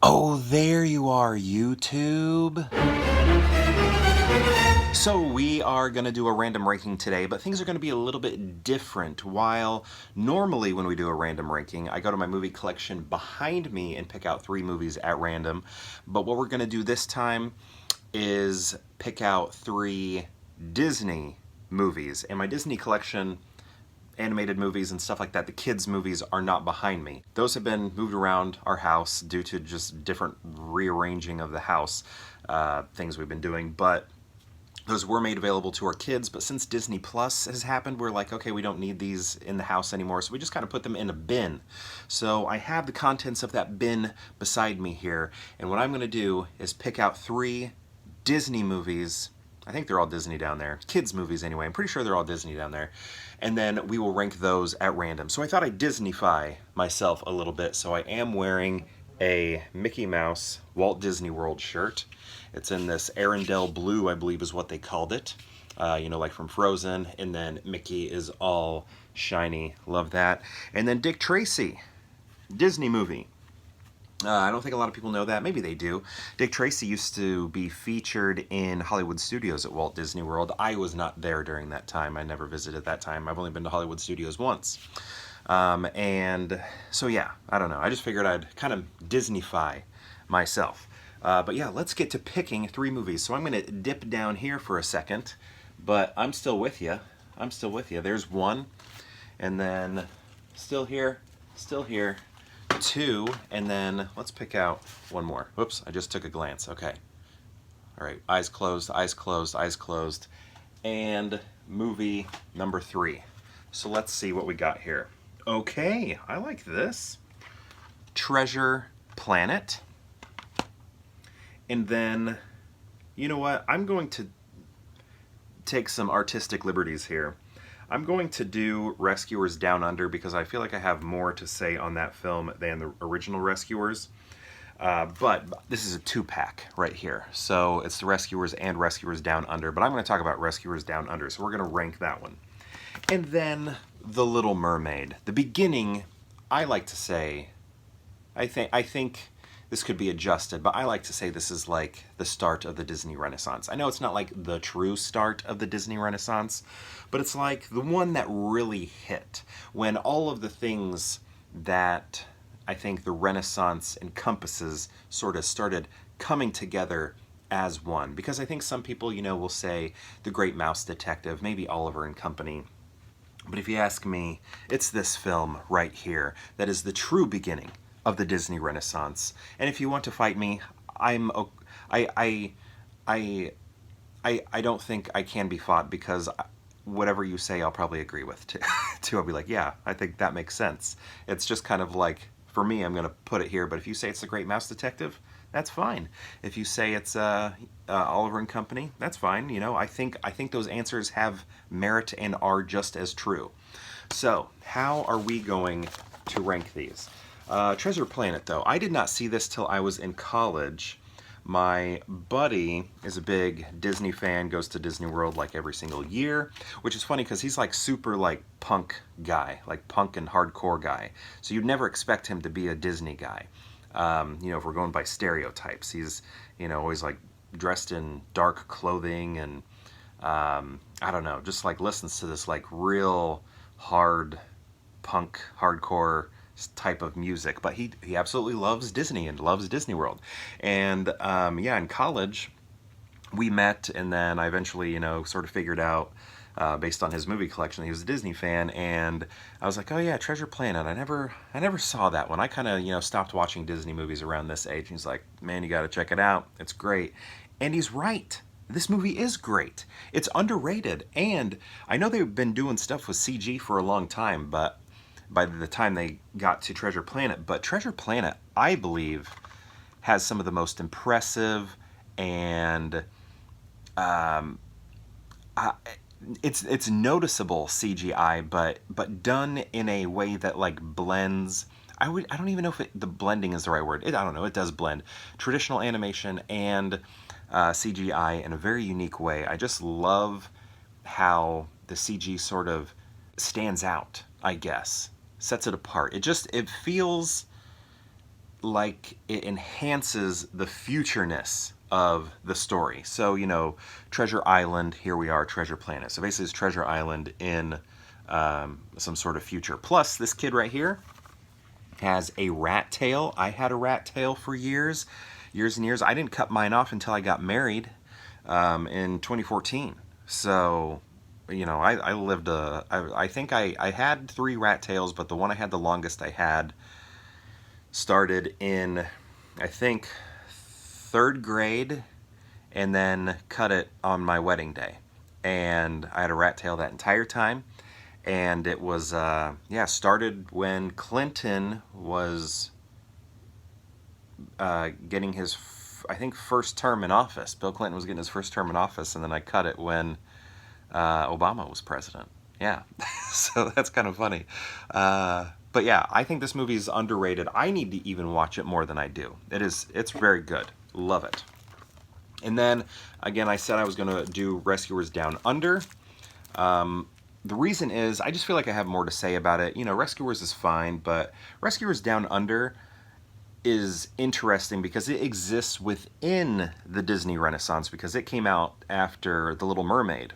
Oh, there you are, YouTube. So we are going to do a random ranking today, but things are going to be a little bit different. While normally when we do a random ranking, I go to my movie collection behind me and pick out 3 movies at random. But what we're going to do this time is pick out 3 Disney movies. And my Disney collection, animated movies and stuff like that, the kids' movies are not behind me. Those have been moved around our house due to just different rearranging of the house, things we've been doing. But those were made available to our kids, but since Disney Plus has happened, we're like, okay, we don't need these in the house anymore, so we just kind of put them in a bin. So I have the contents of that bin beside me here, and what I'm going to do is pick out 3 Disney movies. I think they're all Disney down there. Kids movies anyway. I'm pretty sure they're all Disney down there. And then we will rank those at random. So I thought I'd Disneyfy myself a little bit, so I am wearing a Mickey Mouse Walt Disney World shirt. It's in this Arendelle blue, I believe is what they called it. Like from Frozen. And then Mickey is all shiny. Love that. And then Dick Tracy, Disney movie. I don't think a lot of people know that. Maybe they do. Dick Tracy used to be featured in Hollywood Studios at Walt Disney World. I was not there during that time. I never visited that time. I've only been to Hollywood Studios once. And so yeah, I don't know. I just figured I'd kind of Disneyfy myself. But yeah, let's get to picking 3 movies. So I'm going to dip down here for a second, but I'm still with you. I'm still with you. There's 1, and then still here, 2, and then let's pick out 1 more. Whoops, I just took a glance. Okay. All right, eyes closed, eyes closed, eyes closed. And movie number 3. So let's see what we got here. Okay, I like this. Treasure Planet. And then, you know what? I'm going to take some artistic liberties here. I'm going to do Rescuers Down Under because I feel like I have more to say on that film than the original Rescuers. But this is a 2-pack right here. So it's the Rescuers and Rescuers Down Under. But I'm going to talk about Rescuers Down Under. So we're going to rank that one. And then The Little Mermaid. The beginning, I like to say, I think this could be adjusted, but I like to say this is like the start of the Disney Renaissance. I know it's not like the true start of the Disney Renaissance, but it's like the one that really hit when all of the things that I think the Renaissance encompasses sort of started coming together as one. Because I think some people, will say The Great Mouse Detective, maybe Oliver and Company. But if you ask me, it's this film right here that is the true beginning of the Disney Renaissance. And if you want to fight me, I don't think I can be fought because whatever you say, I'll probably agree with too. I'll be like, yeah, I think that makes sense. It's just kind of like, for me, I'm going to put it here. But if you say it's The Great Mouse Detective, that's fine. If you say it's Oliver and Company, that's fine. I think those answers have merit and are just as true. So how are we going to rank these? Treasure Planet, though. I did not see this till I was in college. My buddy is a big Disney fan, goes to Disney World like every single year, which is funny because he's like super like punk guy, like punk and hardcore guy. So you'd never expect him to be a Disney guy. If we're going by stereotypes, he's, always like dressed in dark clothing and, I don't know, just like listens to this like real hard punk, hardcore type of music, but he absolutely loves Disney and loves Disney World. And in college we met, and then I eventually sort of figured out based on his movie collection he was a Disney fan, and I was like, oh yeah, Treasure Planet, I never saw that one. I kind of stopped watching Disney movies around this age, and he's like, man, you got to check it out, it's great. And he's right. This movie is great. It's underrated, and I know they've been doing stuff with CG for a long time, but by the time they got to Treasure Planet. But Treasure Planet, I believe, has some of the most impressive and it's noticeable CGI, but done in a way that like blends. I don't even know if the blending is the right word. I don't know. It does blend traditional animation and CGI in a very unique way. I just love how the CG sort of stands out, I guess, sets it apart. It feels like it enhances the futureness of the story. So, you know, Treasure Island, here we are, Treasure Planet. So basically it's Treasure Island in some sort of future. Plus, this kid right here has a rat tail. I had a rat tail for years and years. I didn't cut mine off until I got married in 2014. So, you know, I lived I think I had 3 rat tails, but the one I had the longest I had started in, I think, 3rd grade, and then cut it on my wedding day. And I had a rat tail that entire time. And it was, yeah, started when Clinton was getting his, I think, first term in office. Bill Clinton was getting his first term in office, and then I cut it when Obama was president. Yeah, so that's kind of funny. But yeah, I think this movie is underrated. I need to even watch it more than I do. It's very good. Love it. And then, again, I said I was going to do Rescuers Down Under. The reason is, I just feel like I have more to say about it. You know, Rescuers is fine, but Rescuers Down Under is interesting because it exists within the Disney Renaissance, because it came out after The Little Mermaid.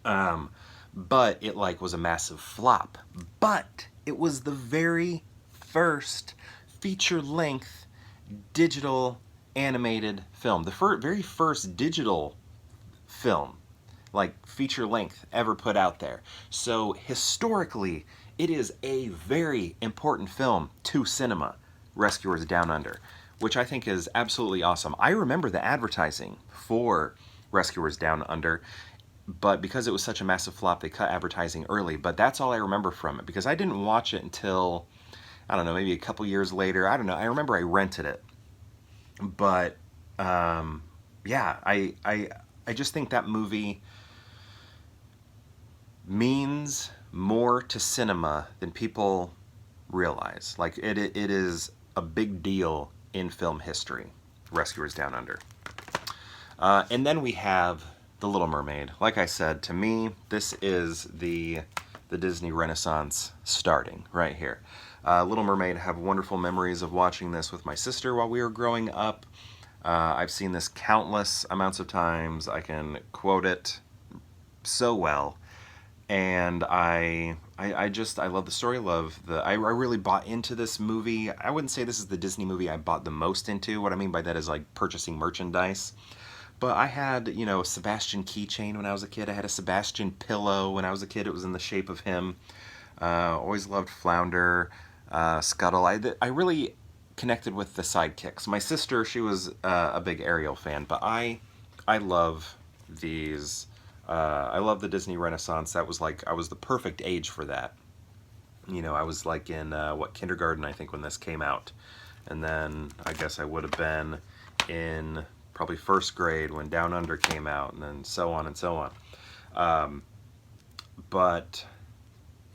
But it, like, was a massive flop. But it was the very first feature-length digital animated film. The very first digital film, like feature length, ever put out there. So historically, it is a very important film to cinema, Rescuers Down Under, which I think is absolutely awesome. I remember the advertising for Rescuers Down Under, but because it was such a massive flop, they cut advertising early. But that's all I remember from it, because I didn't watch it until, I don't know, maybe a couple years later. I don't know. I remember I rented it. But yeah, I just think that movie means more to cinema than people realize. Like, it is a big deal in film history, Rescuers Down Under. And then we have The Little Mermaid. Like I said, to me, this is the Disney Renaissance starting right here. Little Mermaid, have wonderful memories of watching this with my sister while we were growing up. I've seen this countless amounts of times. I can quote it so well. And I love the story. I really bought into this movie. I wouldn't say this is the Disney movie I bought the most into. What I mean by that is, like, purchasing merchandise. But I had, you know, a Sebastian keychain when I was a kid. I had a Sebastian pillow when I was a kid. It was in the shape of him. Always loved Flounder, Scuttle. I really connected with the sidekicks. My sister, she was a big Ariel fan, but I love these. I love the Disney Renaissance. That was like, I was the perfect age for that. You know, I was like in, kindergarten, I think, when this came out. And then I guess I would have been in probably 1st grade when Down Under came out, and then so on and so on. But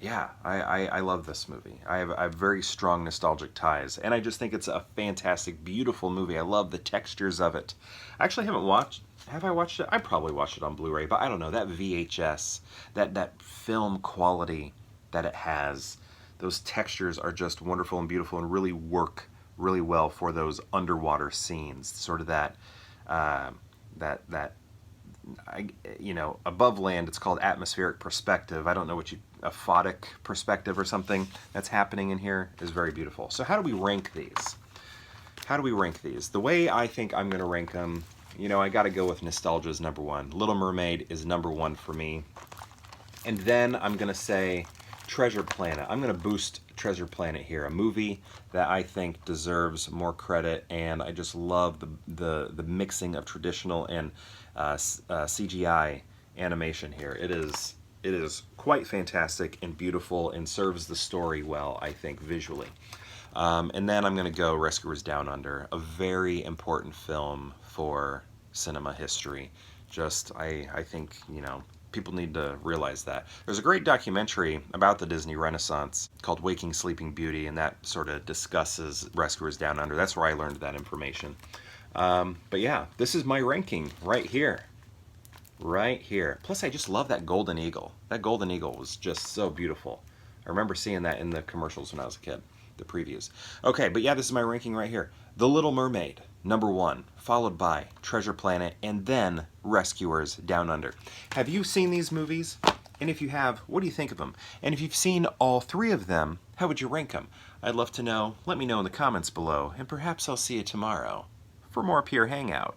yeah, I love this movie. I have very strong nostalgic ties, and I just think it's a fantastic, beautiful movie. I love the textures of it. I actually haven't watched, have I watched it? I probably watched it on Blu-ray, but I don't know, that VHS, that film quality that it has, those textures are just wonderful and beautiful and really work really well for those underwater scenes. Sort of that, you know, above land, it's called atmospheric perspective. I don't know what a photic perspective or something that's happening in here is very beautiful. So how do we rank these? How do we rank these? The way I think I'm going to rank them, you know, I got to go with nostalgia as number 1. Little Mermaid is number 1 for me. And then I'm going to say Treasure Planet. I'm going to boost Treasure Planet here, a movie that I think deserves more credit, and I just love the mixing of traditional and CGI animation here. It is quite fantastic and beautiful and serves the story well, I think, visually. And then I'm going to go Rescuers Down Under, a very important film for cinema history. Just, I think, you know, people need to realize that. There's a great documentary about the Disney Renaissance called Waking Sleeping Beauty, and that sort of discusses Rescuers Down Under. That's where I learned that information. But yeah, this is my ranking right here. Right here. Plus, I just love that golden eagle. That golden eagle was just so beautiful. I remember seeing that in the commercials when I was a kid. the previews. Okay, but yeah, this is my ranking right here. The Little Mermaid, number 1, followed by Treasure Planet, and then Rescuers Down Under. Have you seen these movies? And if you have, what do you think of them? And if you've seen all 3 of them, how would you rank them? I'd love to know. Let me know in the comments below, and perhaps I'll see you tomorrow for more Pure Hangout.